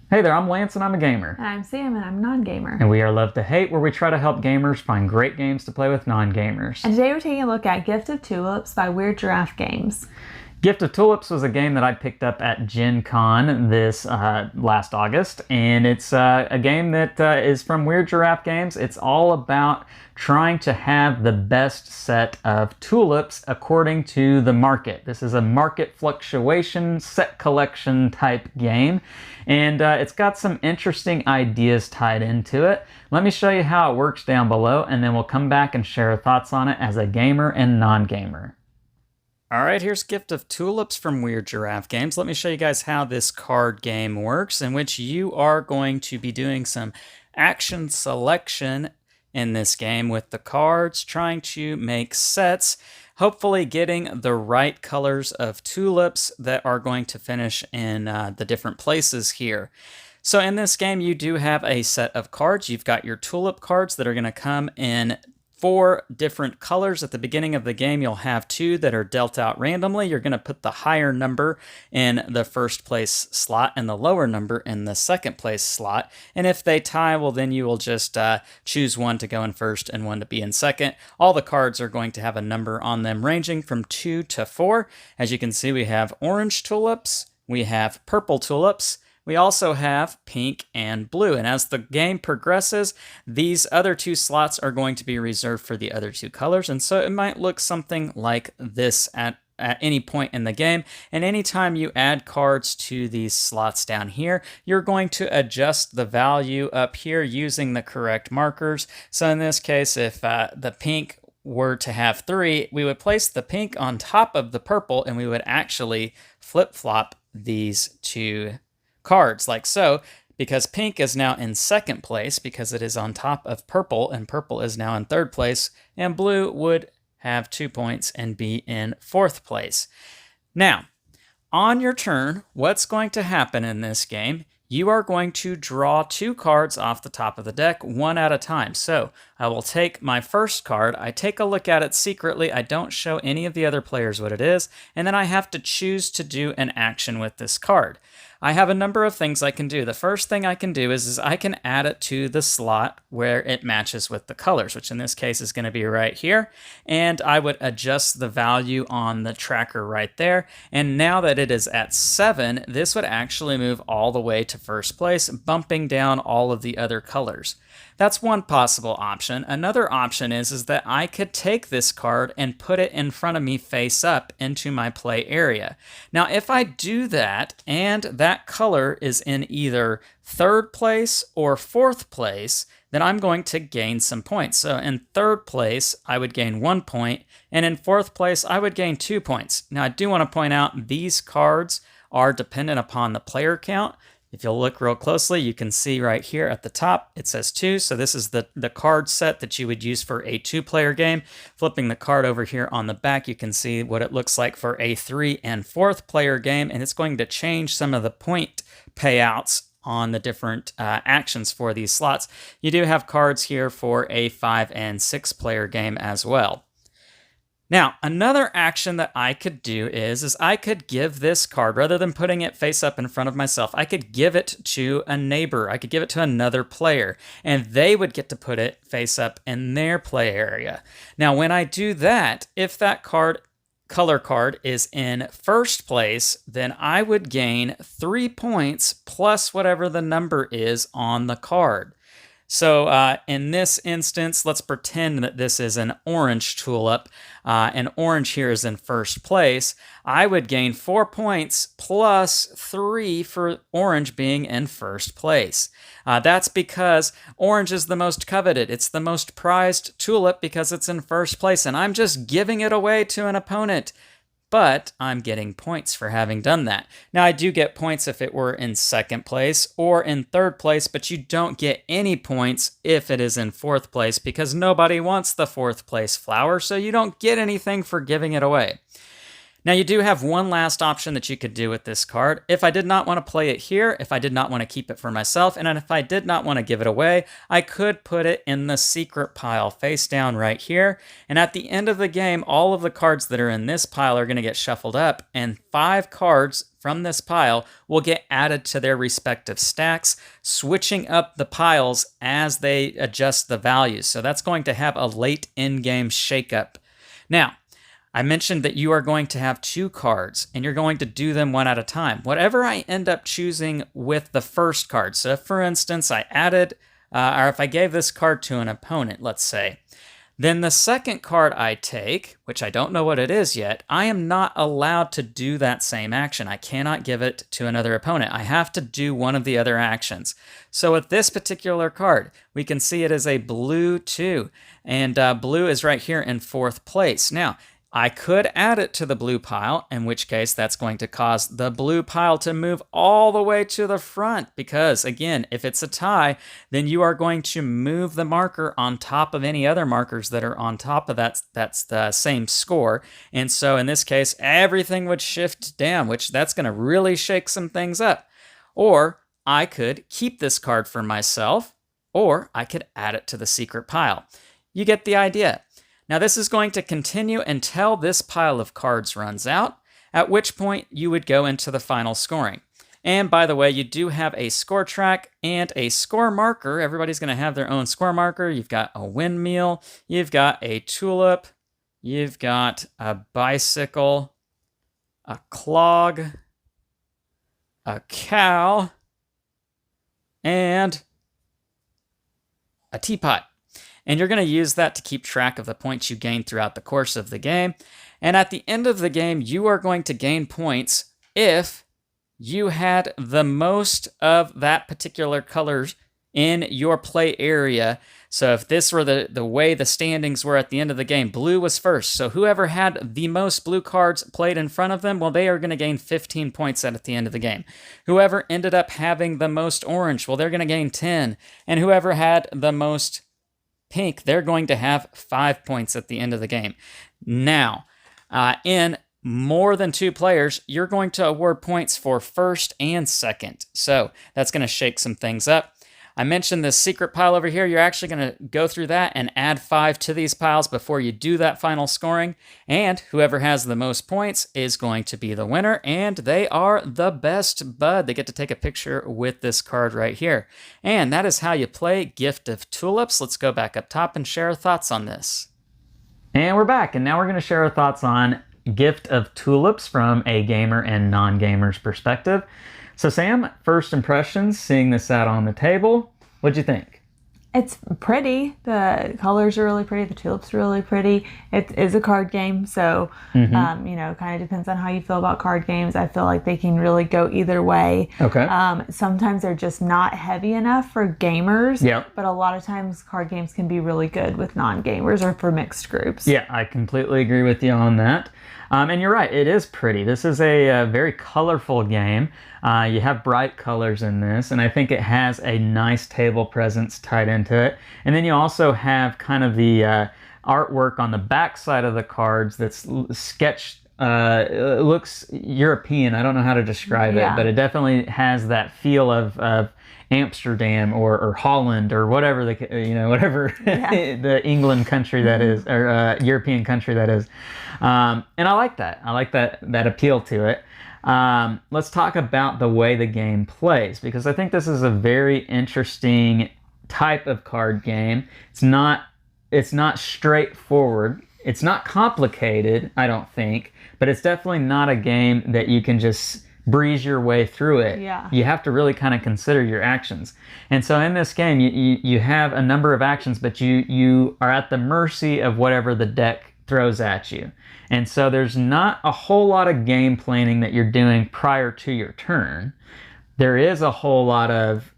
Hey there, I'm Lance and I'm a gamer. And I'm Sam and I'm non-gamer. And we are Love to Hate, where we try to help gamers find great games to play with non-gamers. And today we're taking a look at Gift of Tulips by Weird Giraffe Games. Gift of Tulips was a game that I picked up at Gen Con this last August, and it's a game that is from Weird Giraffe Games. It's all about trying to have the best set of tulips according to the market. This is a market fluctuation set collection type game, and it's got some interesting ideas tied into it. Let me show you how it works down below, and then we'll come back and share our thoughts on it as a gamer and non-gamer. All right, here's Gift of Tulips from Weird Giraffe Games. Let me show you guys how this card game works, in which you are going to be doing some action selection in this game with the cards, trying to make sets, hopefully getting the right colors of tulips that are going to finish in the different places here. So in this game, you do have a set of cards. You've got your tulip cards that are going to come in 4 different colors. At the beginning of the game, you'll have 2 that are dealt out randomly. You're going to put the higher number in the first place slot and the lower number in the second place slot. And if they tie, well, then you will just choose one to go in first and one to be in second. All the cards are going to have a number on them ranging from 2 to 4. As you can see, we have orange tulips, we have purple tulips, we also have pink and blue, and as the game progresses, these other 2 slots are going to be reserved for the other 2 colors, and so it might look something like this at any point in the game. And anytime you add cards to these slots down here, you're going to adjust the value up here using the correct markers. So in this case, if the pink were to have 3, we would place the pink on top of the purple, and we would actually flip-flop these 2 cards like so, because pink is now in second place because it is on top of purple, and purple is now in third place, and blue would have 2 points and be in fourth place. Now, on your turn, what's going to happen in this game? You are going to draw 2 cards off the top of the deck, one at a time. So I will take my first card, I take a look at it secretly, I don't show any of the other players what it is, and then I have to choose to do an action with this card. I have a number of things I can do. The first thing I can do is I can add it to the slot where it matches with the colors, which in this case is going to be right here. And I would adjust the value on the tracker right there. And now that it is at 7, this would actually move all the way to first place, bumping down all of the other colors. That's one possible option. Another option is that I could take this card and put it in front of me face up into my play area. Now, if I do that and that color is in either third place or fourth place, then I'm going to gain some points. So in third place, I would gain 1 point, and in fourth place, I would gain 2 points. Now, I do want to point out these cards are dependent upon the player count. If you'll look real closely, you can see right here at the top, it says 2. So this is the card set that you would use for a 2-player game. Flipping the card over here on the back, you can see what it looks like for a 3- and 4th-player game, and it's going to change some of the point payouts on the different actions for these slots. You do have cards here for a 5- and 6-player game as well. Now, another action that I could do is I could give this card, rather than putting it face up in front of myself, I could give it to a neighbor. I could give it to another player, and they would get to put it face up in their play area. Now, when I do that, if that color card is in first place, then I would gain 3 points plus whatever the number is on the card. So in this instance, let's pretend that this is an orange tulip, and orange here is in first place. I would gain 4 points plus 3 for orange being in first place. That's because orange is the most coveted. It's the most prized tulip because it's in first place, and I'm just giving it away to an opponent. But I'm getting points for having done that. Now, I do get points if it were in second place or in third place, but you don't get any points if it is in fourth place because nobody wants the fourth place flower, so you don't get anything for giving it away. Now, you do have one last option that you could do with this card. If I did not want to play it here, if I did not want to keep it for myself, and if I did not want to give it away, I could put it in the secret pile face down right here. And at the end of the game, all of the cards that are in this pile are going to get shuffled up, and 5 cards from this pile will get added to their respective stacks, switching up the piles as they adjust the values. So that's going to have a late in-game shakeup. Now, I mentioned that you are going to have 2 cards, and you're going to do them one at a time. Whatever I end up choosing with the first card. So if, for instance, I added, or if I gave this card to an opponent, let's say, then the second card I take, which I don't know what it is yet, I am not allowed to do that same action. I cannot give it to another opponent. I have to do one of the other actions. So with this particular card, we can see it is a blue 2, and blue is right here in 4th place. Now, I could add it to the blue pile, in which case that's going to cause the blue pile to move all the way to the front because, again, if it's a tie, then you are going to move the marker on top of any other markers that are on top of that. That's the same score. And so in this case, everything would shift down, which that's going to really shake some things up. Or I could keep this card for myself, or I could add it to the secret pile. You get the idea. Now, this is going to continue until this pile of cards runs out, at which point you would go into the final scoring. And by the way, you do have a score track and a score marker. Everybody's going to have their own score marker. You've got a windmill, you've got a tulip, you've got a bicycle, a clog, a cow, and a teapot. And you're going to use that to keep track of the points you gain throughout the course of the game. And at the end of the game, you are going to gain points if you had the most of that particular color in your play area. So if this were the way the standings were at the end of the game, blue was first. So whoever had the most blue cards played in front of them, well, they are going to gain 15 points at the end of the game. Whoever ended up having the most orange, well, they're going to gain 10. And whoever had the most pink, they're going to have 5 points at the end of the game. Now, in more than 2 players, you're going to award points for first and second. So that's going to shake some things up. I mentioned this secret pile over here. You're actually going to go through that and add 5 to these piles before you do that final scoring. And whoever has the most points is going to be the winner. And they are the best bud. They get to take a picture with this card right here. And that is how you play Gift of Tulips. Let's go back up top and share our thoughts on this. And we're back. And now we're going to share our thoughts on Gift of Tulips from a gamer and non-gamer's perspective. So Sam, first impressions, seeing this out on the table, what'd you think? It's pretty. The colors are really pretty. The tulips are really pretty. It is a card game, so kind of depends on how you feel about card games. I feel like they can really go either way. Okay. Sometimes they're just not heavy enough for gamers. Yep. But a lot of times card games can be really good with non-gamers or for mixed groups. Yeah, I completely agree with you on that. And you're right, it is pretty. This is a very colorful game. You have bright colors in this, and I think it has a nice table presence tied into it. And then you also have kind of the artwork on the back side of the cards that's sketched. It looks European. I don't know how to describe it, but it definitely has that feel of Amsterdam or Holland or whatever the England country that is, or European country that is. And I like that. I like that appeal to it. Let's talk about the way the game plays, because I think this is a very interesting type of card game. It's not straightforward. It's not complicated, I don't think, but it's definitely not a game that you can just breeze your way through it. Yeah. You have to really kind of consider your actions. And so in this game, you have a number of actions, but you are at the mercy of whatever the deck throws at you. And so there's not a whole lot of game planning that you're doing prior to your turn. There is a whole lot of,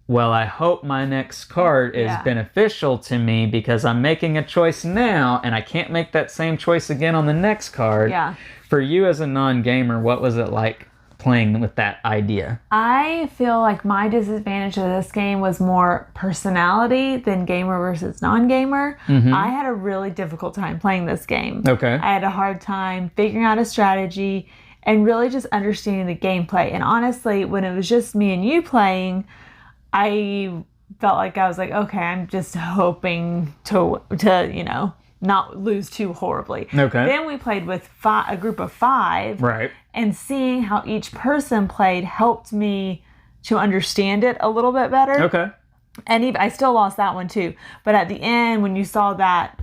well, I hope my next card is beneficial to me because I'm making a choice now and I can't make that same choice again on the next card. Yeah. For you as a non-gamer, what was it like playing with that idea? I feel like my disadvantage of this game was more personality than gamer versus non-gamer. I had a really difficult time playing this game. Okay. I had a hard time figuring out a strategy and really just understanding the gameplay. And honestly, when it was just me and you playing, I felt like I was like, okay, I'm just hoping to not lose too horribly. Okay. Then we played with a group of 5. Right. And seeing how each person played helped me to understand it a little bit better. Okay. And even, I still lost that one too. But at the end, when you saw that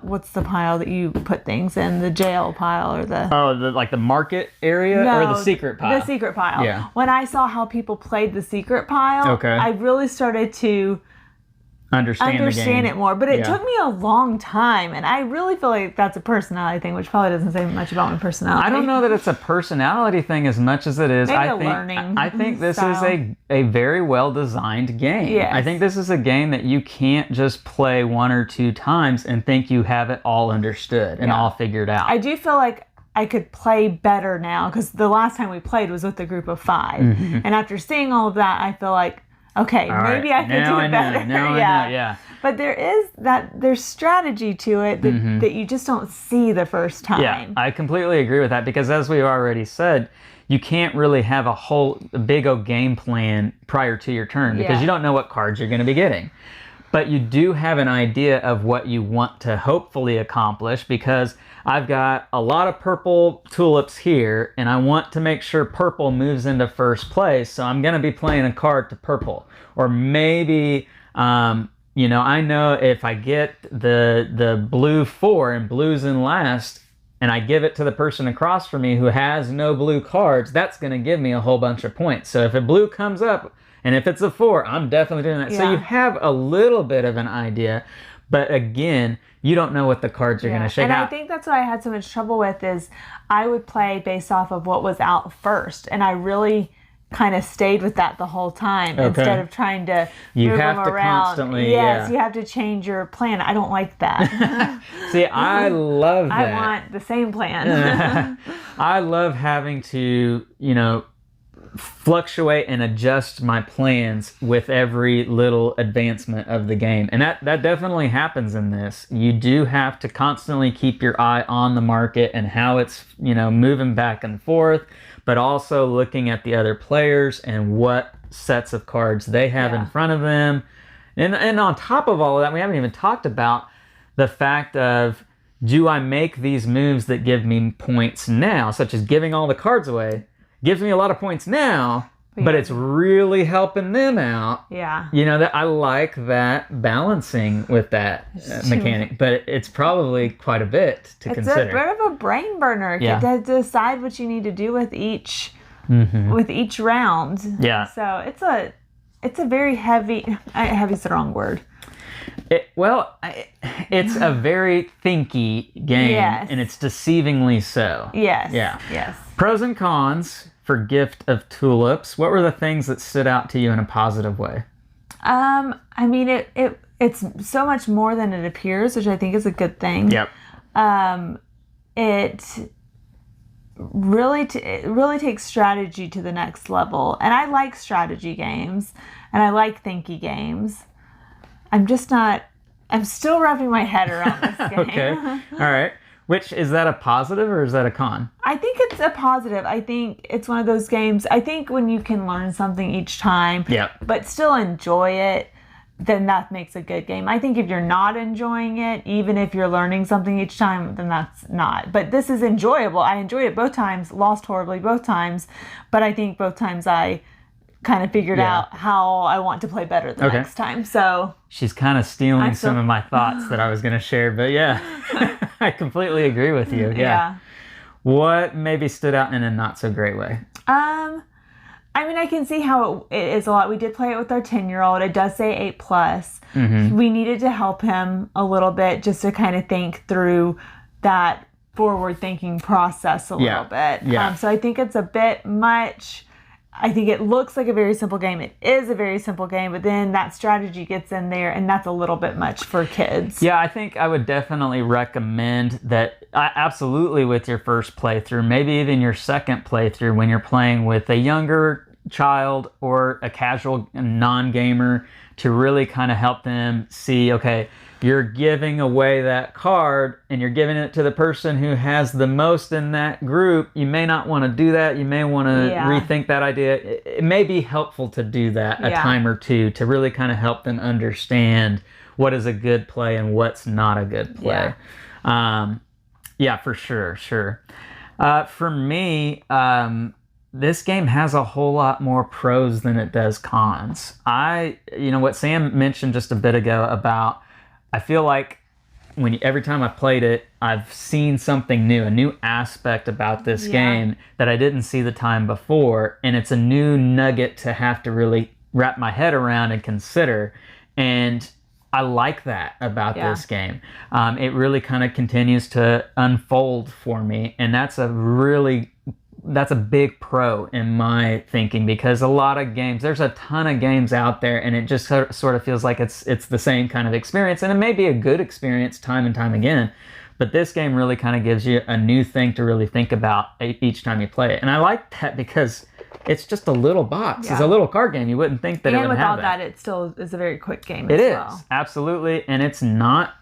what's the pile that you put things in? The jail pile or the... Oh, the market area or the secret pile? The secret pile. Yeah. When I saw how people played the secret pile, okay. I really started to understand it more. But it took me a long time, and I really feel like that's a personality thing, which probably doesn't say much about my personality. I don't know that it's a personality thing as much as it is. Maybe learning I think this style. is a very well designed game. Yes. I think this is a game that you can't just play 1 or 2 times and think you have it all understood and all figured out. I do feel like I could play better now, because the last time we played was with a group of 5. And after seeing all of that, I feel like, okay, maybe I can do it better. Now I know, yeah. But there's strategy to it that you just don't see the first time. Yeah, I completely agree with that, because as we already said, you can't really have a big old game plan prior to your turn, because you don't know what cards you're going to be getting. But you do have an idea of what you want to hopefully accomplish, because I've got a lot of purple tulips here, and I want to make sure purple moves into first place, so I'm going to be playing a card to purple. Or maybe, I know if I get the blue 4 and blue's in last, and I give it to the person across from me who has no blue cards, that's going to give me a whole bunch of points. So if a blue comes up, and if it's a 4, I'm definitely doing that. Yeah. So you have a little bit of an idea, but again, you don't know what the cards are going to shake out. And I think that's what I had so much trouble with, is I would play based off of what was out first, and I really kind of stayed with that the whole time instead of trying to move them around. Constantly, you have to change your plan. I don't like that. See, I love that. I want the same plan. I love having to, fluctuate and adjust my plans with every little advancement of the game. And that definitely happens in this. You do have to constantly keep your eye on the market and how it's, moving back and forth, but also looking at the other players and what sets of cards they have in front of them. And on top of all of that, we haven't even talked about the fact of, do I make these moves that give me points now, such as giving all the cards away? Gives me a lot of points now, but it's really helping them out. Yeah. That I like that balancing with that mechanic, but it's probably quite a bit to consider. It's a bit of a brain burner to decide what you need to do with each round. Yeah. So it's a very heavy. Heavy's the wrong word. It's a very thinky game, and it's deceivingly so. Yes. Yeah. Yes. Pros and cons for Gift of Tulips. What were the things that stood out to you in a positive way? It's so much more than it appears, which I think is a good thing. Yep. It really takes strategy to the next level, and I like strategy games, and I like thinky games. I'm still wrapping my head around this game. Okay. All right. Which, is that a positive or is that a con? I think it's a positive. I think it's one of those games. I think when you can learn something each time, but still enjoy it, then that makes a good game. I think if you're not enjoying it, even if you're learning something each time, then that's not. But this is enjoyable. I enjoyed it both times, lost horribly both times, but I think both times I kind of figured out how I want to play better the next time. So she's kind of stealing some of my thoughts that I was going to share, but I completely agree with you. Yeah. What maybe stood out in a not so great way? I can see how it is a lot. We did play it with our 10-year-old. It does say 8+. We needed to help him a little bit just to kind of think through that forward thinking process a little bit. Yeah. So I think it's a bit much. I think it looks like a very simple game. It is a very simple game, but then that strategy gets in there, and that's a little bit much for kids. Yeah, I think I would definitely recommend that absolutely with your first playthrough, maybe even your second playthrough when you're playing with a younger child or a casual non-gamer, to really kind of help them see, okay, you're giving away that card and you're giving it to the person who has the most in that group. You may not want to do that. You may want to rethink that idea. It may be helpful to do that a time or two to really kind of help them understand what is a good play and what's not a good play. Yeah, for sure. For me, this game has a whole lot more pros than it does cons. What Sam mentioned just a bit ago about, I feel like every time I played it, I've seen something new, a new aspect about this game that I didn't see the time before, and it's a new nugget to have to really wrap my head around and consider. And I like that about this game. It really kind of continues to unfold for me, and that's a big pro in my thinking, because a lot of games, there's a ton of games out there, and it just sort of feels like it's the same kind of experience, and it may be a good experience time and time again, but this game really kind of gives you a new thing to really think about each time you play it. And I like that because it's just a little box. It's a little card game. You wouldn't think that it would have that. And with all that, it still is a very quick game as well. It is, absolutely, and it's not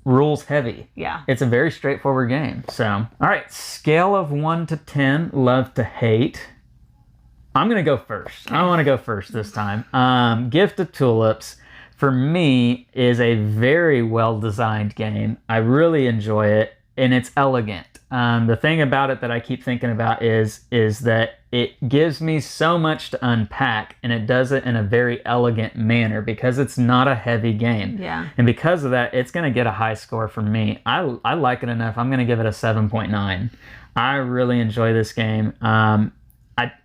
rules heavy. Yeah. It's a very straightforward game. So, all right, scale of 1 to 10, love to hate. I'm going to go first. Okay. I want to go first this time. Gift of Tulips, for me, is a very well-designed game. I really enjoy it, and it's elegant. The thing about it that I keep thinking about is that it gives me so much to unpack, and it does it in a very elegant manner because it's not a heavy game. Yeah. And because of that, it's going to get a high score from me. I like it enough. I'm going to give it a 7.9. I really enjoy this game.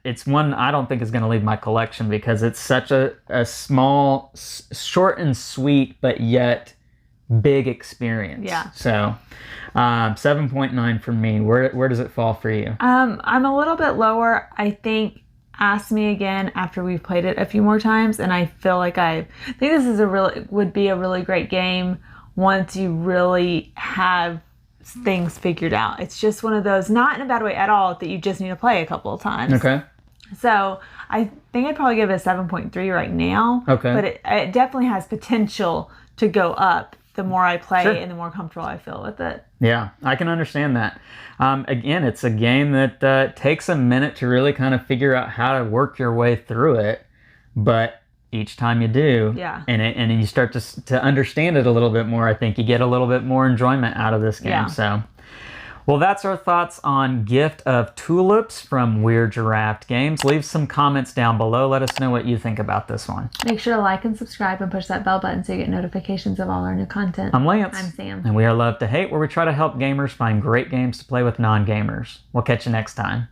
It's one I don't think is going to leave my collection because it's such a small, short and sweet, but yet big experience. Yeah. So 7.9 for me. Where does it fall for you? I'm a little bit lower. I think ask me again after we've played it a few more times, and I feel like I think this is would be a really great game once you really have things figured out. It's just one of those, not in a bad way at all, that you just need to play a couple of times. Okay. So I think I'd probably give it a 7.3 right now. Okay. But it definitely has potential to go up the more I play and the more comfortable I feel with it. Yeah, I can understand that. Again, it's a game that takes a minute to really kind of figure out how to work your way through it, but each time you do, and you start to understand it a little bit more, I think you get a little bit more enjoyment out of this game. Yeah. So, well, that's our thoughts on Gift of Tulips from Weird Giraffe Games. Leave some comments down below. Let us know what you think about this one. Make sure to like and subscribe and push that bell button so you get notifications of all our new content. I'm Lance. I'm Sam. And we are Love to Hate, where we try to help gamers find great games to play with non-gamers. We'll catch you next time.